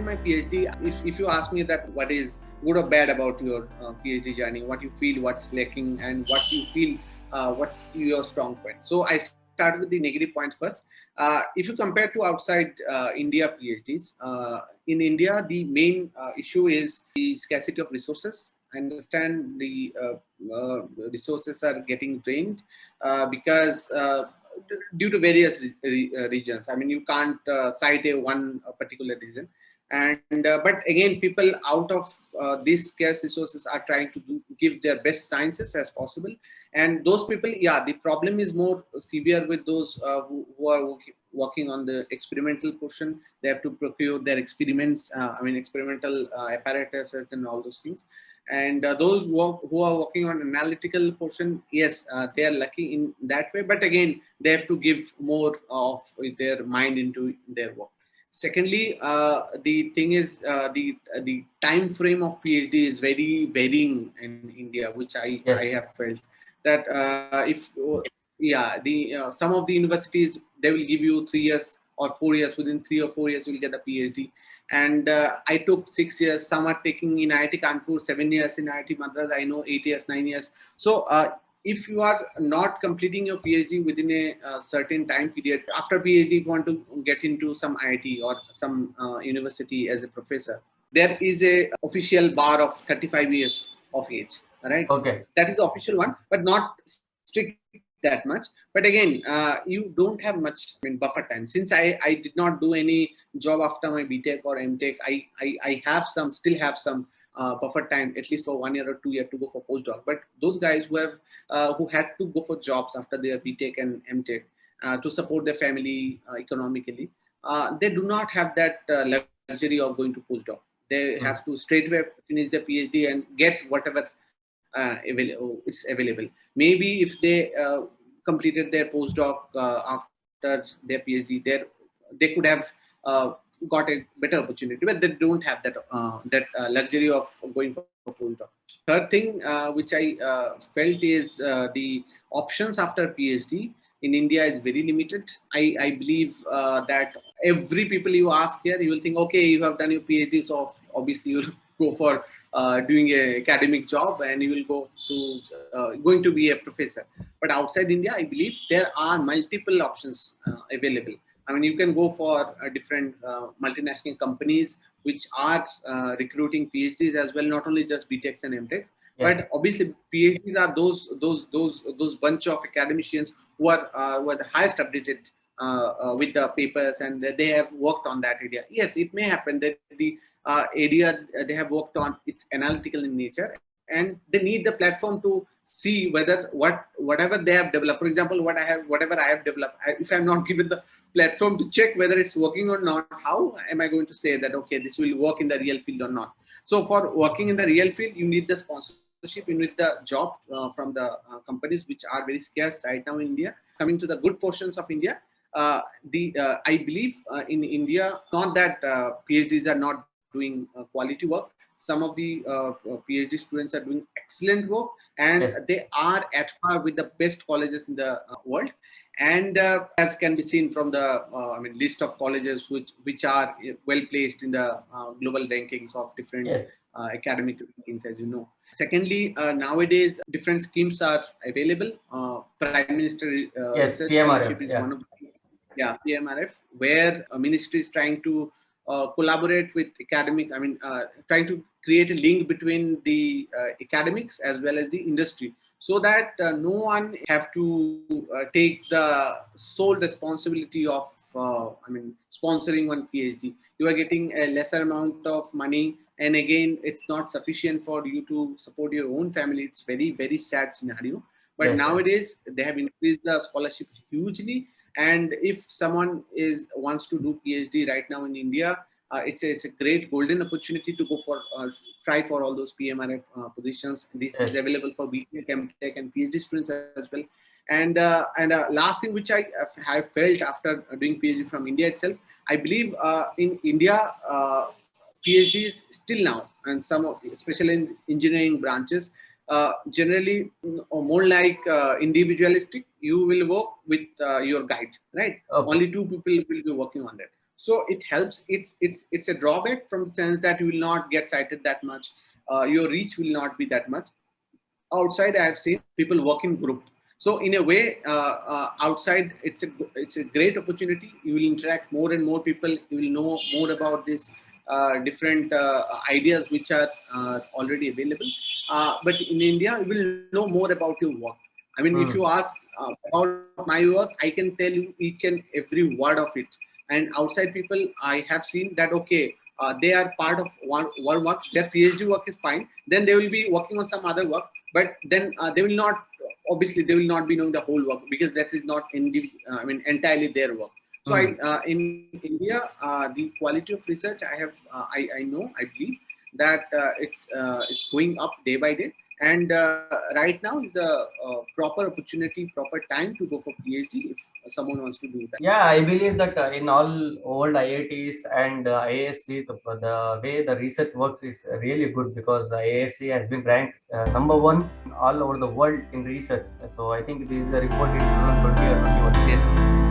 my PhD, if you ask me that what is good or bad about your PhD journey, what you feel, what's lacking, and what you feel, what's your strong point. So I start with the negative point first. If you compare to outside India PhDs, in India the main issue is the scarcity of resources. I understand the resources are getting drained because due to various regions. I mean, you can't cite a one particular reason. And but again, people out of these scarce resources are trying to give their best sciences as possible. And those people, yeah, the problem is more severe with those who are working on the experimental portion. They have to procure their experiments, experimental apparatuses and all those things. And those who are working on analytical portion, yes, they are lucky in that way. But again, they have to give more of their mind into their work. Secondly, the thing is the time frame of PhD is very varying in India, which I Yes. have felt that if yeah, the some of the universities, they will give you 3 years or 4 years. Within 3 or 4 years, you will get a PhD. And I took 6 years. Some are taking in IIT Kanpur 7 years, in IIT Madras I know 8 years, 9 years. So if you are not completing your PhD within a certain time period, after PhD, if you want to get into some IIT or some university as a professor, there is a official bar of 35 years of age. Right? Okay. That is the official one, but not strict that much. But again, you don't have much buffer time. Since I did not do any job after my BTech or MTech, I have still have some buffer time, at least for 1 year or 2 years to go for postdoc. But those guys who had to go for jobs after their BTech and MTech to support their family economically, they do not have that luxury of going to postdoc. They have to straightway finish their PhD and get whatever it's available. Maybe if they completed their postdoc after their PhD, they could have got a better opportunity, but they don't have that luxury of going for postdoc. Third thing which I felt is the options after PhD in India is very limited. I believe that every people you ask here, you will think, okay, you have done your PhD, so obviously you'll go for doing a academic job and you will go to going to be a professor. But outside India, I believe there are multiple options available. I mean, you can go for different multinational companies which are recruiting PhDs as well, not only just BTechs and MTechs. Yes. But obviously, PhDs are those bunch of academicians who are the highest updated with the papers, and they have worked on that area. Yes, it may happen that the area they have worked on, it's analytical in nature, and they need the platform to see whether whatever they have developed, for example, whatever I have developed, if I'm not given the platform to check whether it's working or not, how am I going to say that okay, this will work in the real field or not? So for working in the real field, you need the sponsorship, you need the job from the companies, which are very scarce right now in India. Coming to the good portions of India, I believe in India, not that PhDs are not doing quality work. Some of the PhD students are doing excellent work, and yes, they are at par with the best colleges in the world. And as can be seen from the list of colleges which are well placed in the global rankings of different yes, academic rankings, as you know. Secondly, nowadays different schemes are available. Prime Minister yes, Research PMRF, Fellowship is one of them. Yeah, PMRF, where a ministry is trying to collaborate with academic, trying to create a link between the academics as well as the industry, so that no one have to take the sole responsibility of sponsoring one PhD. You are getting a lesser amount of money, and again, it's not sufficient for you to support your own family. It's very, very sad scenario. But yes, nowadays they have increased the scholarship hugely. And if someone wants to do PhD right now in India, it's a great golden opportunity to go for try for all those PMRF positions. This yes, is available for BTech, MTech, and PhD students as well. And last thing which I have felt after doing PhD from India itself, I believe in India, PhDs still now, and especially in engineering branches, generally more like individualistic. You will work with your guide, right? Okay. Only two people will be working on that. So it helps. It's a drawback from the sense that you will not get cited that much. Your reach will not be that much. Outside, I have seen people work in group. So in a way, outside it's a great opportunity. You will interact more and more people. You will know more about this different ideas which are already available. But in India, you will know more about your work. I mean, if you Hmm. ask about my work, I can tell you each and every word of it. And outside people, I have seen that okay, they are part of one work. Their PhD work is fine. Then they will be working on some other work, but then they will not, obviously they will not be knowing the whole work because that is not I mean entirely their work. So Hmm. in India, the quality of research I know, I believe that it's going up day by day. And right now is the proper opportunity, proper time to go for PhD if someone wants to do that. Yeah, I believe that in all old IITs and IISc, the way the research works is really good because the IISc has been ranked number one all over the world in research. So I think this is the report in 2020 or 21. Yes.